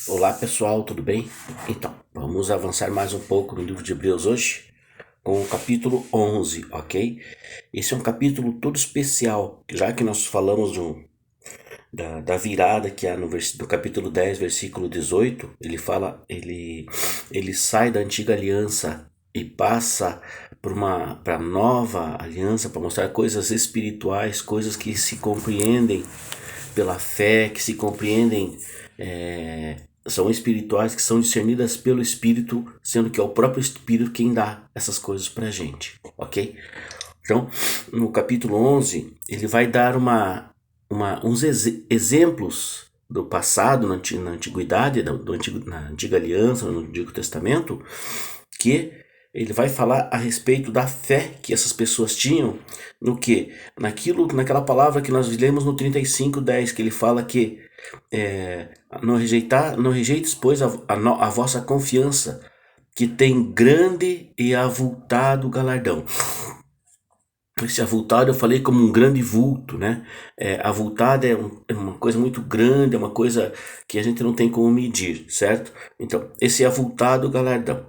Olá pessoal, tudo bem? Então, vamos avançar mais um pouco no livro de Hebreus hoje, com o capítulo 11, ok? Esse é um capítulo todo especial, já que nós falamos da virada que há do capítulo 10, versículo 18, ele sai da antiga aliança e passa para a nova aliança, para mostrar coisas espirituais, coisas que se compreendem pela fé, que se compreendem, são espirituais, que são discernidas pelo Espírito, sendo que é o próprio Espírito quem dá essas coisas pra gente, ok? Então, no capítulo 11, ele vai dar uns exemplos do passado, na antiguidade, na antiga aliança, no Antigo Testamento, que ele vai falar a respeito da fé que essas pessoas tinham no que? Naquela palavra que nós lemos no 35:10, que ele fala que não rejeites, pois, a vossa confiança, que tem grande e avultado galardão. Esse avultado eu falei como um grande vulto, né? Avultado é uma coisa muito grande, é uma coisa que a gente não tem como medir, certo? Então, esse avultado galardão,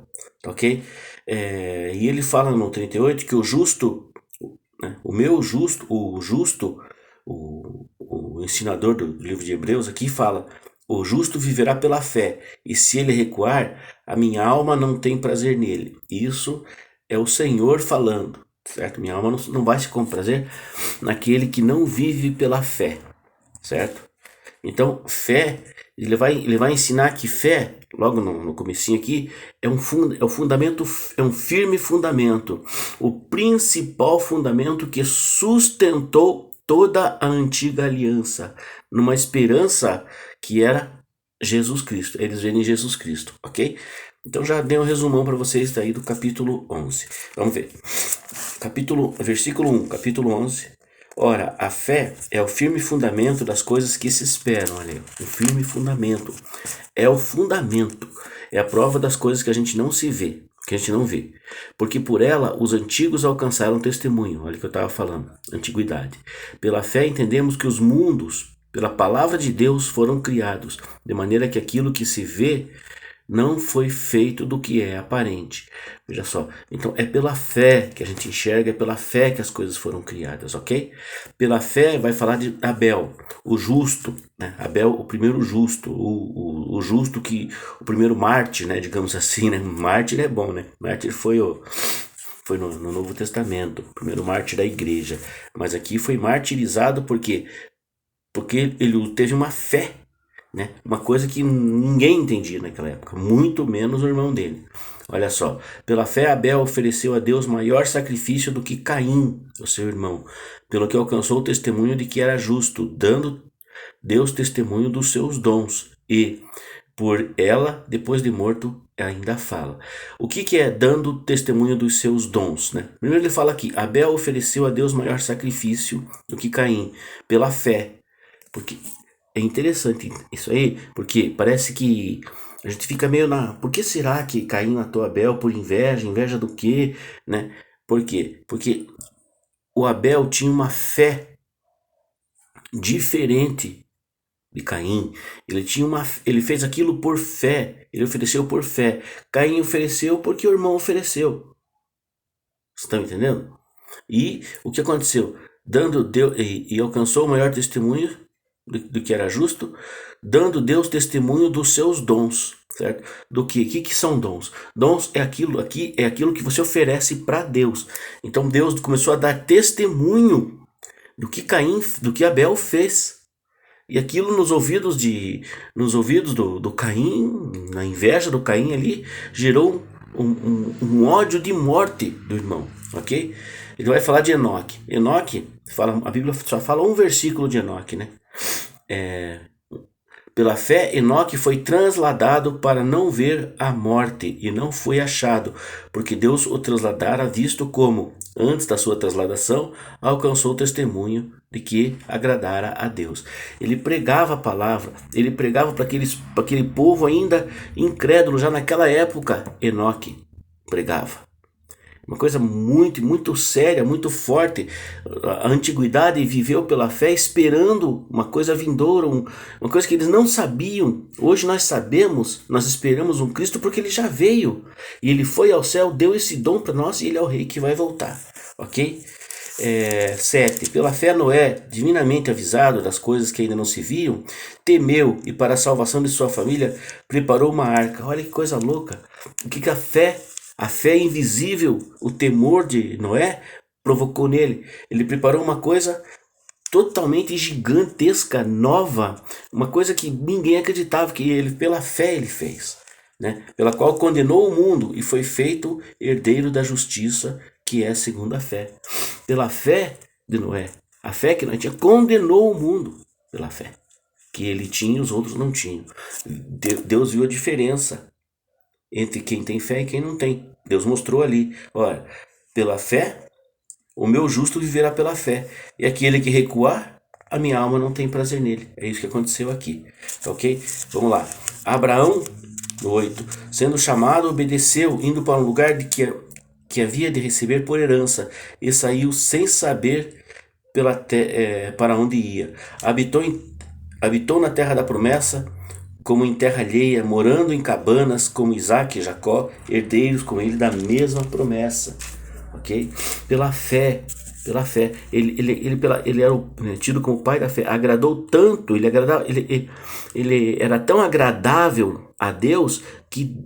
ok? E ele fala no 38 que o justo, né? O ensinador do livro de Hebreus aqui fala: o justo viverá pela fé, e se ele recuar, a minha alma não tem prazer nele. Isso é o Senhor falando, certo? Minha alma não vai se comprazer naquele que não vive pela fé, certo? Então, fé, ele vai ensinar que fé, logo no comecinho aqui, é um fundamento, é um firme fundamento, o principal fundamento que sustentou toda a antiga aliança, numa esperança que era Jesus Cristo. Eles veem em Jesus Cristo, ok? Então já dei um resumão para vocês daí do capítulo 11. Vamos ver. Versículo 1, capítulo 11. Ora, a fé é o firme fundamento das coisas que se esperam. Olha aí, o firme fundamento. É o fundamento. É a prova das coisas que a gente não se vê, que a gente não vê. Porque por ela os antigos alcançaram testemunho. Olha o que eu estava falando, antiguidade. Pela fé entendemos que os mundos, pela palavra de Deus, foram criados, de maneira que aquilo que se vê não foi feito do que é aparente. Veja só, então é pela fé que a gente enxerga, é pela fé que as coisas foram criadas, ok? Pela fé vai falar de Abel, o justo, né? Abel, o primeiro justo, o justo que, o primeiro mártir, né? Digamos assim, né? Mártir é bom, né? Mártir foi no Novo Testamento, o primeiro mártir da igreja, mas aqui foi martirizado porque ele teve uma fé, né? Uma coisa que ninguém entendia naquela época, muito menos o irmão dele. Olha só, pela fé Abel ofereceu a Deus maior sacrifício do que Caim, o seu irmão, pelo que alcançou o testemunho de que era justo, dando Deus testemunho dos seus dons, e por ela, depois de morto, ainda fala. O que é dando testemunho dos seus dons, né? Primeiro ele fala aqui, Abel ofereceu a Deus maior sacrifício do que Caim, pela fé, porque é interessante isso aí, porque parece que a gente fica meio por que será que Caim matou Abel por inveja? Inveja do quê, né? Por quê? Porque o Abel tinha uma fé diferente de Caim. Ele fez aquilo por fé, ele ofereceu por fé. Caim ofereceu porque o irmão ofereceu. Vocês estão entendendo? E o que aconteceu? E alcançou o maior testemunho do que era justo, dando Deus testemunho dos seus dons, certo? Do que? O que são dons? Dons é aquilo que você oferece para Deus. Então Deus começou a dar testemunho do que Abel fez. E aquilo nos ouvidos do Caim, na inveja do Caim ali, gerou um ódio de morte do irmão, ok? Ele vai falar de Enoque. A Bíblia só fala um versículo de Enoque, né? Pela fé, Enoque foi transladado para não ver a morte e não foi achado, porque Deus o transladara, visto como, antes da sua transladação, alcançou o testemunho de que agradara a Deus. Ele pregava a palavra, ele pregava para aquele povo ainda incrédulo, já naquela época, Enoque pregava. Uma coisa muito, muito séria, muito forte. A antiguidade viveu pela fé esperando uma coisa vindoura, uma coisa que eles não sabiam. Hoje nós sabemos, nós esperamos um Cristo porque ele já veio. E ele foi ao céu, deu esse dom para nós e ele é o rei que vai voltar. Ok? 7. Pela fé Noé, divinamente avisado das coisas que ainda não se viam, temeu e para a salvação de sua família preparou uma arca. Olha que coisa louca. O que a fé invisível, o temor de Noé provocou nele? Ele preparou uma coisa totalmente gigantesca, nova, uma coisa que ninguém acreditava que ele, pela fé, ele fez, né? Pela qual condenou o mundo e foi feito herdeiro da justiça, que é segundo a fé. Pela fé de Noé, a fé que não tinha, condenou o mundo pela fé que ele tinha e os outros não tinham. Deus viu a diferença entre quem tem fé e quem não tem. Deus mostrou ali, olha, pela fé, o meu justo viverá pela fé, e aquele que recuar, a minha alma não tem prazer nele. É isso que aconteceu aqui, ok? Vamos lá. Abraão, 8, sendo chamado, obedeceu, indo para um lugar que havia de receber por herança, e saiu sem saber para onde ia. Habitou na terra da promessa, como em terra alheia, morando em cabanas, como Isaac e Jacó, herdeiros com ele da mesma promessa. Ok? Pela fé. Ele era tido como o pai da fé. Agradou tanto, ele era tão agradável a Deus que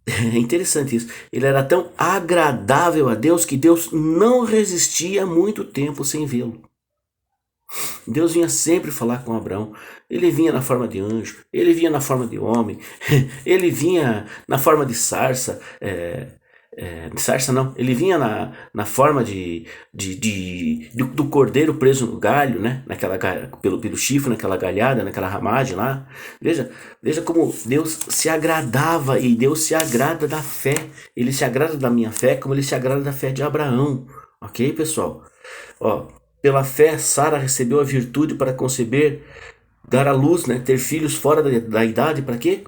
é interessante isso. Ele era tão agradável a Deus que Deus não resistia muito tempo sem vê-lo. Deus vinha sempre falar com Abraão. Ele vinha na forma de anjo, ele vinha na forma de homem, ele vinha na forma de sarça. De sarça não, ele vinha na forma do cordeiro preso no galho, né? Pelo chifre, naquela galhada, naquela ramagem lá. Veja como Deus se agradava, e Deus se agrada da fé. Ele se agrada da minha fé como ele se agrada da fé de Abraão. Ok, pessoal? Ó, pela fé, Sara recebeu a virtude para conceber, dar à luz, né? Ter filhos fora da idade, para quê?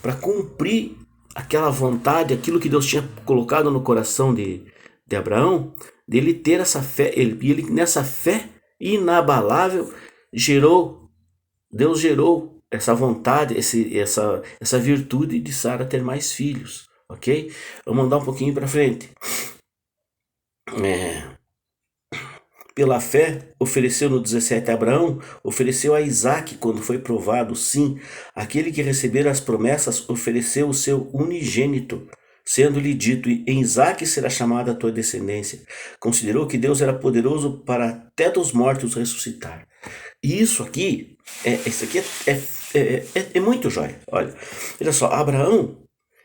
Para cumprir aquela vontade, aquilo que Deus tinha colocado no coração de Abraão, dele ter essa fé, ele nessa fé inabalável Deus gerou essa vontade, essa virtude de Sara ter mais filhos, ok? Vamos andar um pouquinho para frente. Pela fé, ofereceu no 17 a Abraão, ofereceu a Isaac quando foi provado, sim. Aquele que receber as promessas ofereceu o seu unigênito, sendo-lhe dito, em Isaac será chamada a tua descendência. Considerou que Deus era poderoso para até dos mortos ressuscitar. E isso aqui é muito jóia. Olha só, Abraão,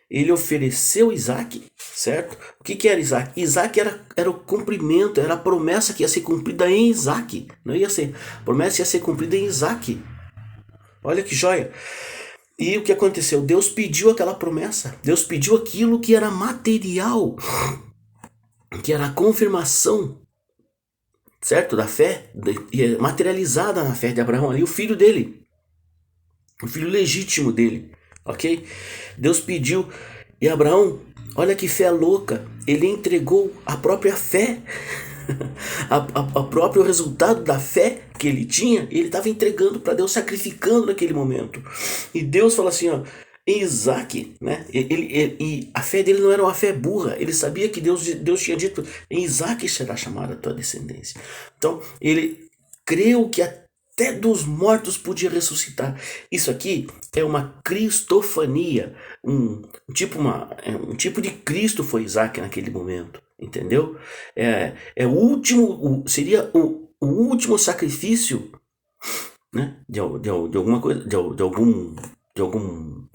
ele ofereceu Isaac, certo? O que era Isaac? Isaac era o cumprimento, era a promessa que ia ser cumprida em Isaac. Não ia ser, a promessa ia ser cumprida em Isaac. Olha que joia. E o que aconteceu? Deus pediu aquela promessa. Deus pediu aquilo que era material, que era a confirmação, certo? Da fé, materializada na fé de Abraão ali, o filho dele, o filho legítimo dele, ok? Deus pediu, e Abraão, olha que fé louca, ele entregou a própria fé, a próprio resultado da fé que ele tinha, ele estava entregando para Deus, sacrificando naquele momento. E Deus fala assim, ó, em Isaac, né? E a fé dele não era uma fé burra, ele sabia que Deus tinha dito, em Isaac será chamada a tua descendência. Então, ele creu que até dos mortos podia ressuscitar. Isso aqui é uma cristofania, um tipo de Cristo foi Isaac naquele momento, entendeu? Seria o último sacrifício, né? De alguma coisa, um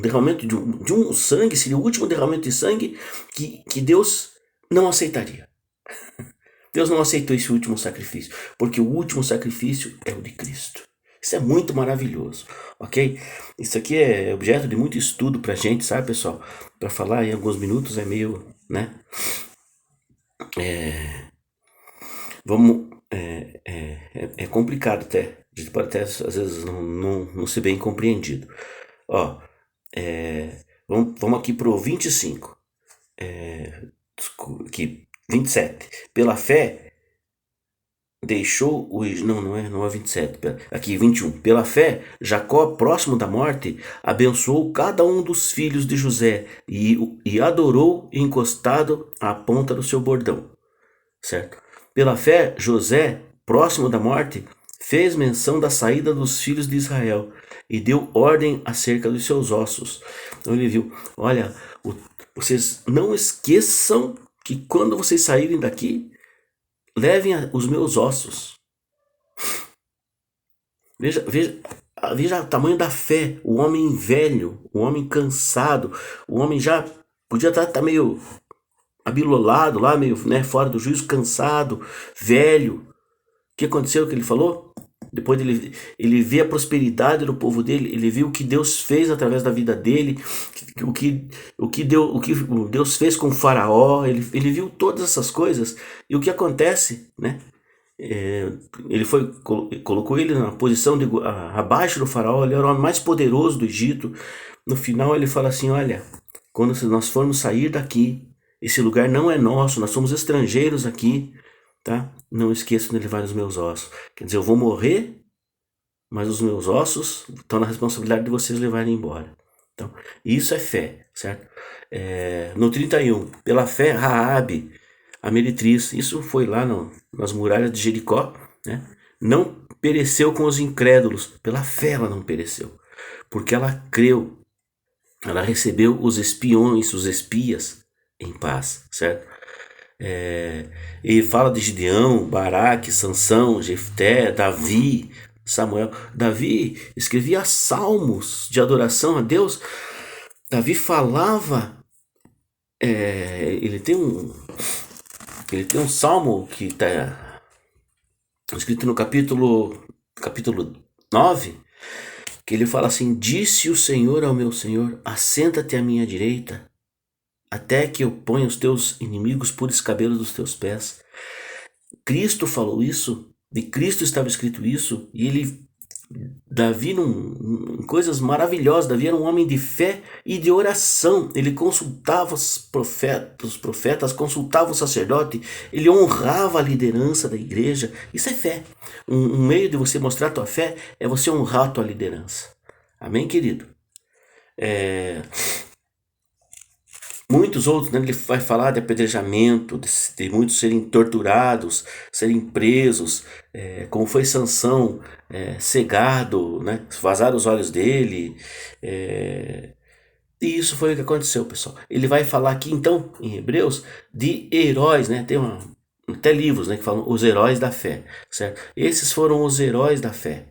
derramamento de um sangue, seria o último derramamento de sangue que Deus não aceitaria. Deus não aceitou esse último sacrifício, porque o último sacrifício é o de Cristo. Isso é muito maravilhoso, ok? Isso aqui é objeto de muito estudo pra gente, sabe, pessoal? Para falar em alguns minutos é meio, né? É complicado até. A gente pode até, às vezes, não ser bem compreendido. Ó, vamos aqui pro 25. Aqui, 27. Pela fé, deixou o... Não é 27. Aqui, 21. Pela fé, Jacó, próximo da morte, abençoou cada um dos filhos de José e adorou encostado à ponta do seu bordão. Certo? Pela fé, José, próximo da morte, fez menção da saída dos filhos de Israel e deu ordem acerca dos seus ossos. Então ele viu, olha, vocês não esqueçam que quando vocês saírem daqui, levem os meus ossos. Veja o tamanho da fé, o homem velho, o homem cansado, o homem já podia estar meio abilolado lá, meio fora do juízo, cansado, velho. O que aconteceu que ele falou? Depois ele vê a prosperidade do povo dele, ele viu o que Deus fez através da vida dele, o que Deus fez com o faraó, ele viu todas essas coisas. E o que acontece, né? Ele colocou ele na posição abaixo do faraó, ele era o homem mais poderoso do Egito. No final ele fala assim, olha, quando nós formos sair daqui, esse lugar não é nosso, nós somos estrangeiros aqui, tá? Não esqueçam de levar os meus ossos. Quer dizer, eu vou morrer, mas os meus ossos estão na responsabilidade de vocês levarem embora. Então, isso é fé, certo? No 31, pela fé, Raabe, a meretriz, isso foi lá nas muralhas de Jericó, né? Não pereceu com os incrédulos, pela fé ela não pereceu, porque ela creu, ela recebeu os espiões, os espias em paz, certo? E fala de Gideão, Baraque, Sansão, Jefté, Davi, Samuel. Davi escrevia salmos de adoração a Deus. Davi falava, ele tem um salmo que está escrito no capítulo 9, que ele fala assim, disse o Senhor ao meu Senhor, assenta-te à minha direita, até que eu ponha os teus inimigos por escabelo dos teus pés. Cristo falou isso, de Cristo estava escrito isso, e Davi, em coisas maravilhosas, Davi era um homem de fé e de oração, ele consultava os profetas, consultava o sacerdote, ele honrava a liderança da igreja. Isso é fé. Um meio de você mostrar a tua fé é você honrar a tua liderança. Amém, querido? Muitos outros, né, ele vai falar de apedrejamento, de muitos serem torturados, serem presos, como foi Sansão, cegado, né, vazaram os olhos dele, e isso foi o que aconteceu, pessoal. Ele vai falar aqui, então, em Hebreus, de heróis, né, tem até livros, né, que falam os heróis da fé, certo? Esses foram os heróis da fé,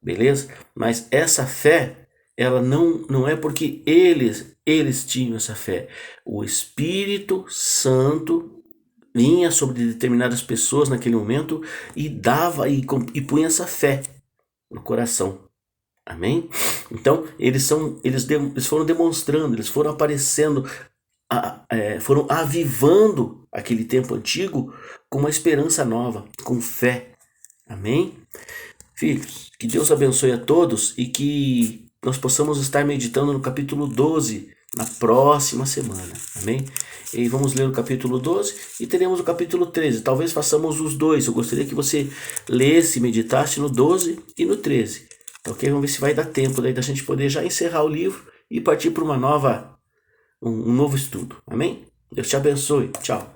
beleza? Mas essa fé, ela não é porque eles tinham essa fé. O Espírito Santo vinha sobre determinadas pessoas naquele momento e dava e punha essa fé no coração. Amém? Então, eles foram demonstrando, eles foram aparecendo, foram avivando aquele tempo antigo com uma esperança nova, com fé. Amém? Filhos, que Deus abençoe a todos e que nós possamos estar meditando no capítulo 12 na próxima semana, amém? E vamos ler o capítulo 12 e teremos o capítulo 13, talvez façamos os dois. Eu gostaria que você lesse e meditasse no 12 e no 13, ok? Vamos ver se vai dar tempo daí da gente poder já encerrar o livro e partir para um novo estudo, amém? Deus te abençoe, tchau.